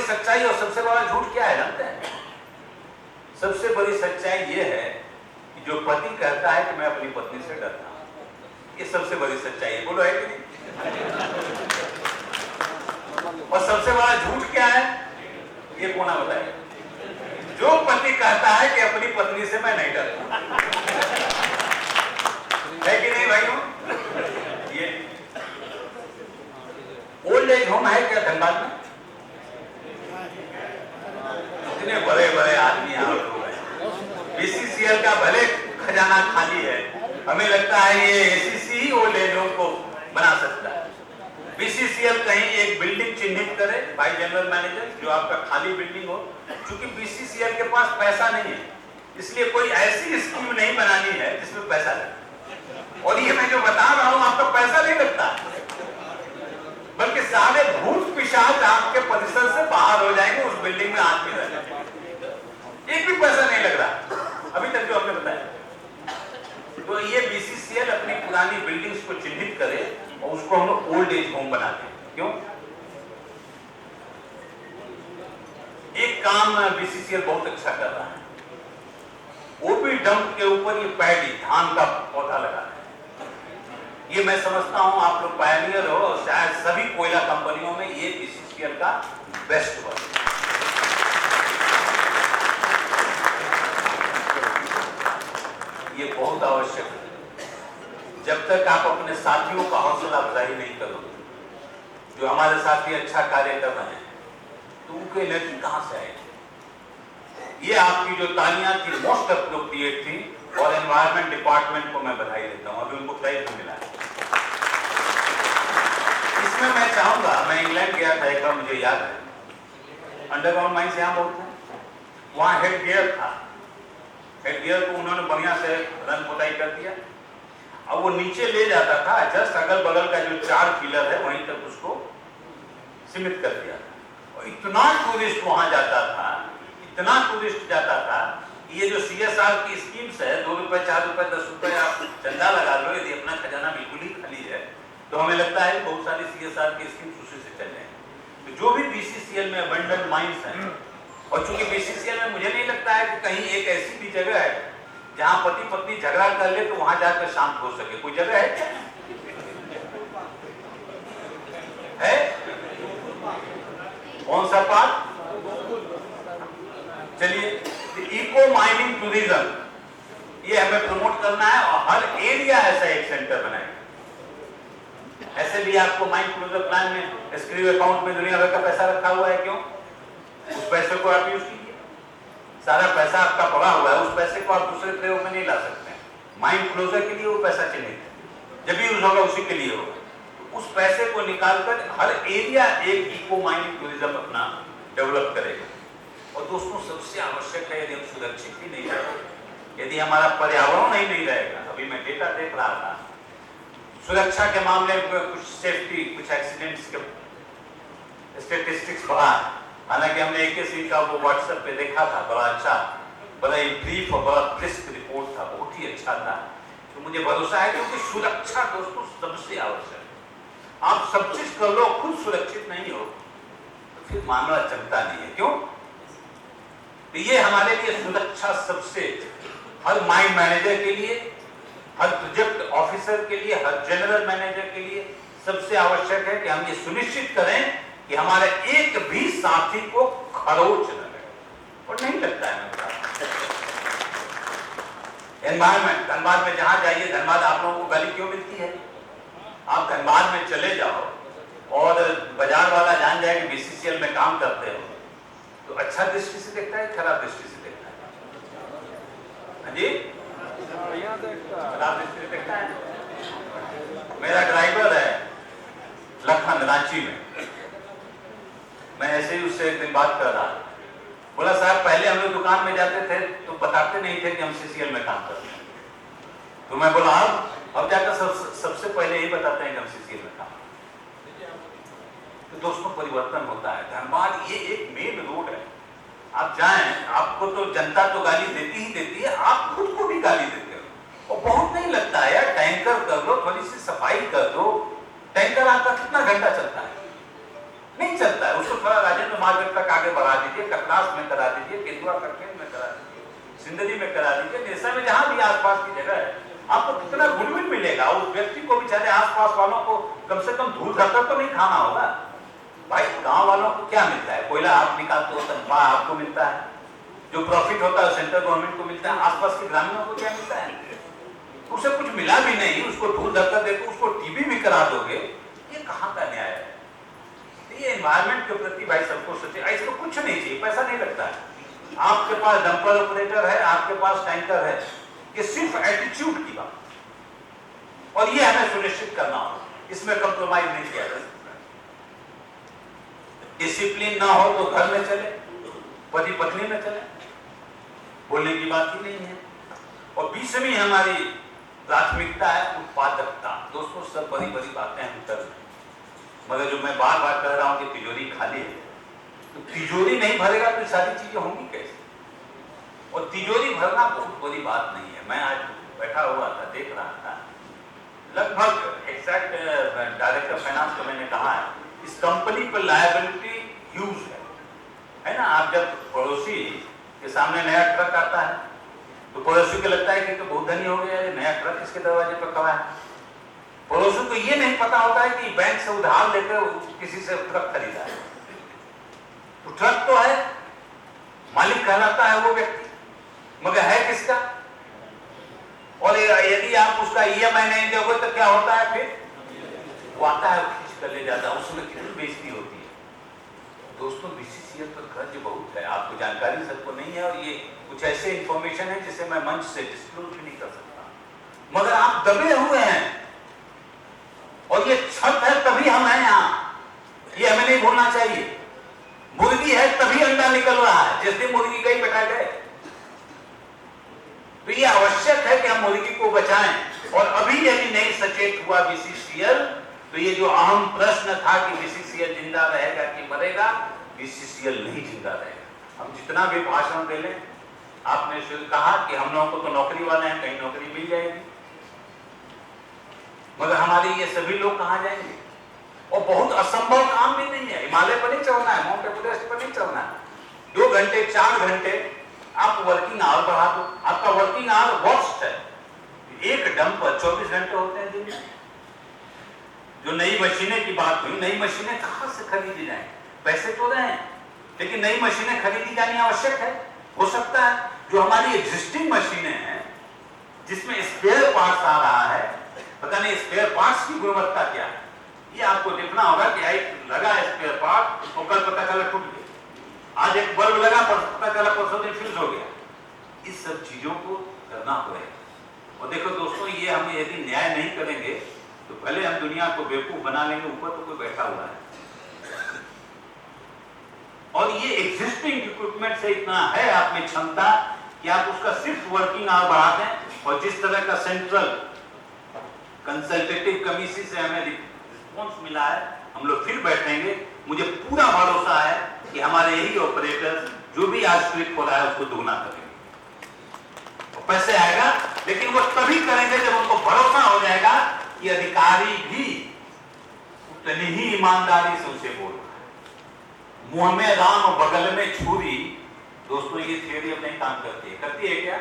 सच्चाई और सबसे बड़ा झूठ क्या है जानते हैं? सबसे बड़ी सच्चाई ये है कि जो पति कहता है कि मैं अपनी पत्नी से डरता हूं, ये सबसे बड़ी सच्चाई है। बोलो है कि नहीं? और सबसे बड़ा झूठ क्या है? ये कौन बताए? जो पति कहता है कि अपनी पत्नी से मैं नहीं डरता, है कि नहीं भाइयों? ये ओल्ड एज होम है क्या धनबाद में? इतने बड़े बड़े आदमी आप लोग हैं। बीसीसीएल का भले खजाना खाली है, हमें लगता है ये एसीसी ही ओल्ड एज होम को बना सकता है। बीसीसीएल कहीं एक बिल्डिंग चिन्हित करे बाय जनरल मैनेजर, जो आपका खाली बिल्डिंग हो। क्योंकि बीसीसीएल के पास पैसा नहीं है, इसलिए कोई ऐसी स्कीम नहीं बनानी है जिसमें पैसा लगे। और ये मैं जो बता रहा हूं आपका पैसा नहीं लगता, बल्कि सारे भूत पिशाच आपके परिसर से बाहर हो जाएंगे, उस बिल्डिंग में आदमी रह जाएंगे। एक भी पैसा नहीं लग रहा अभी तक जो आपने बताया। तो ये बीसीसीएल अपनी पुरानी बिल्डिंग्स को चिन्हित करे और उसको हम लोग ओल्ड एज होम बनाते हैं। क्यों? एक काम बीसीसीएल बहुत अच्छा कर रहा है, ओपी डंप के ऊपर ये पैडी धान का पौधा लगा है। ये मैं समझता हूं आप लोग पायनियर हो, और शायद सभी कोयला कंपनियों में ये बीसीसीएल का बेस्ट वर्क। ये बहुत आवश्यक है। जब तक आप अपने साथियों का हौसला अफजाई नहीं करोगे, जो हमारे साथी अच्छा कार्य कर रहे हैं, तो उनकी एनर्जी कहां से आएगी? ये आपकी जो तालियां थी मोस्ट अप्रोप्रिएट थी, और एनवायरमेंट डिपार्टमेंट को मैं बधाई देता हूं, अभी उनको प्राइज मिला है। इसमें मैं चाहूंगा, मैं इंग्लैंड गया था एक बार, मुझे याद है, अंडरग्राउंड माइंस यहां बहुत है, वहां हेड गियर था। हेड गियर को उन्होंने बढ़िया से रंग पुताई कर दिया, अब वो नीचे ले जाता था, जस्ट अगल बगल का जो 4 पिलर है वहीं तक उसको सीमित कर दिया था। और इतना टूरिस्ट वहां जाता था, इतना टूरिस्ट जाता था, ये जो सीएसआर की स्कीम्स है, 2 रुपए 4 रुपए 10 रुपए आप चंदा लगा लो, यदि अपना खजाना बिल्कुल ही खाली है तो हमें लगता है बहुत सारी सीएसआर की स्कीम्स उसी से चल रहे हैं। तो जो भी बीसीसीएल में अबंडेंट माइंस हैं, और चूंकि बीसीसीएल में मुझे नहीं लगता है कि कहीं एक ऐसी भी जगह है जहां पति पत्नी झगड़ा कर ले तो वहां जाकर शांत हो सके, कोई जगह है क्या? है? कौन सा पार्ट? चलिए, इको माइनिंग टूरिज्म, ये हमें प्रमोट करना है, और हर एरिया ऐसा एक सेंटर बनाए। ऐसे भी आपको माइंड क्लोजर प्लान में एस्क्रिव अकाउंट में दुनिया भर का पैसा रखा हुआ है, क्यों? उस पैसे को आप यूज कीजिए। सारा पैसा आपका पड़ा हुआ है, उस पैसे को आप दूसरे प्रयोग में नहीं ला सकते। माइंड क्लोजर के लिए वो पैसा चिन्हित है, जब भी यूज होगा उसी के लिए होगा। तो उस पैसे को निकालकर हर एरिया एक इको माइनिंग टूरिज्म अपना डेवलप करेगा। और दोस्तों, सबसे आवश्यक है, यदि हम सुरक्षित ही नहीं रहेंगे, यदि हमारा पर्यावरण नहीं रहेगा। अभी मैं डेटा देख रहा था, सुरक्षा के मामले में कुछ सेफ्टी, कुछ एक्सीडेंट्स के स्टेटिस्टिक्स बढ़ा है। हालांकि हमने एक ही का वो व्हाट्सएप पे देखा था, बड़ा अच्छा, बड़ा ब्रीफ और बड़ा क्रिस्प रिपोर्ट था, बहुत ही अच्छा था। तो मुझे भरोसा है, क्योंकि सुरक्षा दोस्तों सबसे आवश्यक है। आप सब चीज कर लो, खुद सुरक्षित नहीं हो तो फिर मामला चलता नहीं है। क्यों? तो ये हमारे लिए सुरक्षा सबसे, हर माइंड मैनेजर के लिए, हर प्रोजेक्ट ऑफिसर के लिए, हर जनरल मैनेजर के लिए सबसे आवश्यक है कि हम ये सुनिश्चित करें कि हमारे एक भी साथी को खरोच न लगे। और नहीं लगता है एनवायरमेंट। धनबाद में जहां जाइए, धनबाद आप लोगों को गाली क्यों मिलती है? आप धनबाद में चले जाओ और बाजार वाला जान जाए कि बीसीसीएल में काम करते हो, तो अच्छा दृष्टि से देखता है, खराब दृष्टि से देखता है? जी, खराब दृष्टि से देखता है। मेरा ड्राइवर है लखन, रांची में, मैं ऐसे ही उससे एक दिन बात कर रहा, बोला साहब पहले हम लोग दुकान में जाते थे तो बताते नहीं थे कि हम सीसीएल में काम करते हैं। तो मैं बोला अब जाकर सबसे पहले यही बताते हैं कि हम सीसीएल में काम करते हैं। तो दोस्तों, परिवर्तन होता है। धनबाद ये एक मेन रोड है, आप जाएं, आपको तो जनता तो गाली देती ही देती है, आप खुद को भी गाली देते हो। और बहुत नहीं लगता है यार, टैंकर कर दो, थोड़ी सी सफाई कर दो। टैंकर आपका कितना घंटा चलता है? नहीं चलता है, उसको थोड़ा राजेंद्र मार्केट तक आगे बढ़ा दीजिए, कटलास में करा दीजिए, केंदुआ करकेन में करा दीजिए, सिंदरी में करा दीजिए, नेसा में, जहां भी आसपास की जगह है, आपको कितना गुडविल मिलेगा। उस व्यक्ति को बेचारे आसपास वालों को कम से कम धूल धक्कर तो नहीं खाना होगा। भाई गांव वालों को क्या मिलता है? कोयला आप निकालते हो, तनख्वाह आपको मिलता है, जो प्रॉफिट होता है सेंट्रल गवर्नमेंट को मिलता है, आसपास के ग्रामीणों को क्या मिलता है? उसे कुछ मिला भी नहीं, उसको धूल धक्कर देकर उसको टीबी भी करा दोगे, ये कहां का न्याय है? ये एनवायरमेंट के प्रति भाई सबको सोचे, इसको कुछ नहीं चाहिए, पैसा नहीं लगता है। आपके पास डंपर ऑपरेटर है, आपके पास टैंकर है, ये सिर्फ एटीट्यूड की बात, और ये हमें सुनिश्चित करना होगा, इसमें कंप्रोमाइज नहीं किया जा सकता। डिसिप्लिन ना हो तो घर में चले, पति पत्नी में चले, बोलने की बात ही नहीं है। और 20वीं हमारी प्राथमिकता है उत्पादकता। दोस्तों सब बड़ी बड़ी बातें हम कर रहे हैं, मगर जो मैं बार बार कह रहा हूं कि तिजोरी खाली है, तो तिजोरी नहीं भरेगा तो सारी चीजें होंगी कैसे? और तिजोरी भरना बहुत बड़ी बात नहीं है। मैं आज बैठा हुआ था, देख रहा था, लगभग एग्जैक्ट डायरेक्टर फाइनेंस को मैंने कहा है, इस कंपनी पर लायबिलिटी ह्यूज है ना। आप जब पड़ोसी के सामने नया ट्रक आता है तो पड़ोसी को लगता है कि तो बहुत धनी हो गया है, नया ट्रक इसके दरवाजे पर खड़ा है। पड़ोसी को ये नहीं पता होता है कि बैंक से उधार लेकर किसी से ट्रक खरीदा है। तो ट्रक तो है, मालिक कहलाता है वो व्यक्ति, मगर है किसका? और यदि आप उसका ईएमआई नहीं दोगे तो क्या होता है? फिर वो आता है, खींच कर ले जाता है, उसमें कितनी बेइज्जती होती है। दोस्तों बीसीसीएल पर कर्ज बहुत है, आपको जानकारी सबको नहीं है, और ये कुछ ऐसे इंफॉर्मेशन है जिसे मैं मंच से डिस्क्लोज भी नहीं कर सकता, मगर आप दबे हुए हैं, और ये छत है तभी हम हैं यहाँ, ये हमें नहीं भूलना चाहिए। मुर्गी है तभी अंडा निकल रहा है, जिस दिन मुर्गी गई बैठा गए। तो ये आवश्यक है कि हम मुर्गी को बचाएं। और अभी यदि नहीं सचेत हुआ बीसीसीएल, तो ये जो अहम प्रश्न था कि बीसीसीएल जिंदा रहेगा कि मरेगा, बीसीसीएल नहीं जिंदा रहेगा। हम जितना भी भाषण दे लें, आपने कहा कि हम लोगों को तो नौकरी वाले हैं, कहीं नौकरी मिल जाएगी, मगर हमारे ये सभी लोग कहां जाएंगे? और बहुत असंभव काम भी नहीं है, हिमालय पर नहीं चढ़ना है, माउंट एवरेस्ट पर नहीं चढ़ना है। 2 घंटे 4 घंटे आप वर्किंग आवर बढ़ा दो, आपका वर्किंग आवर वर्स्ट है। एक डंपर 24 घंटे होते हैं दिन में। जो नई मशीनें की बात हुई, नई मशीनें कहां से खरीदी जाए? पैसे तो रहे हैं, लेकिन नई मशीनें खरीदी जानी आवश्यक है। हो सकता है जो हमारी एग्जिस्टिंग मशीनें हैं, जिसमें स्पेयर पार्ट्स आ रहा है, पता नहीं स्पेयर पार्ट्स की गुणवत्ता क्या है, ये आपको देखना होगा कि एक लगा स्पेयर पार्ट और कल पता चला टूट गया, आज एक बल्ब लगा पर पता चला परसों दिन फ्यूज हो गया। इस सब चीजों को करना पड़ेगा। और देखो दोस्तों, ये हम यदि न्याय नहीं करेंगे तो पहले हम दुनिया को बेवकूफ बना लेंगे, ऊपर तो कोई बैठा हुआ है। और ये एग्जिस्टिंग इक्विपमेंट से इतना है आप में क्षमता कि आप उसका सिर्फ वर्किंग आवर बढ़ा दें। और जिस तरह का सेंट्रल कंसल्टेटिव कमेटी से हमें रिस्पॉन्स मिला है, हम लोग फिर बैठेंगे। मुझे पूरा भरोसा है कि हमारे यही ऑपरेटर्स जो भी आज स्लिप हो रहा है उसको दोगुना करेंगे। और पैसे आएगा, लेकिन वो तभी करेंगे जब उनको भरोसा हो जाएगा कि अधिकारी भी उतनी ही ईमानदारी से उसे बोल रहा है। मुंह में राम और बगल में छुरी। दोस्तों ये थियरी अब नहीं काम करती है क्या?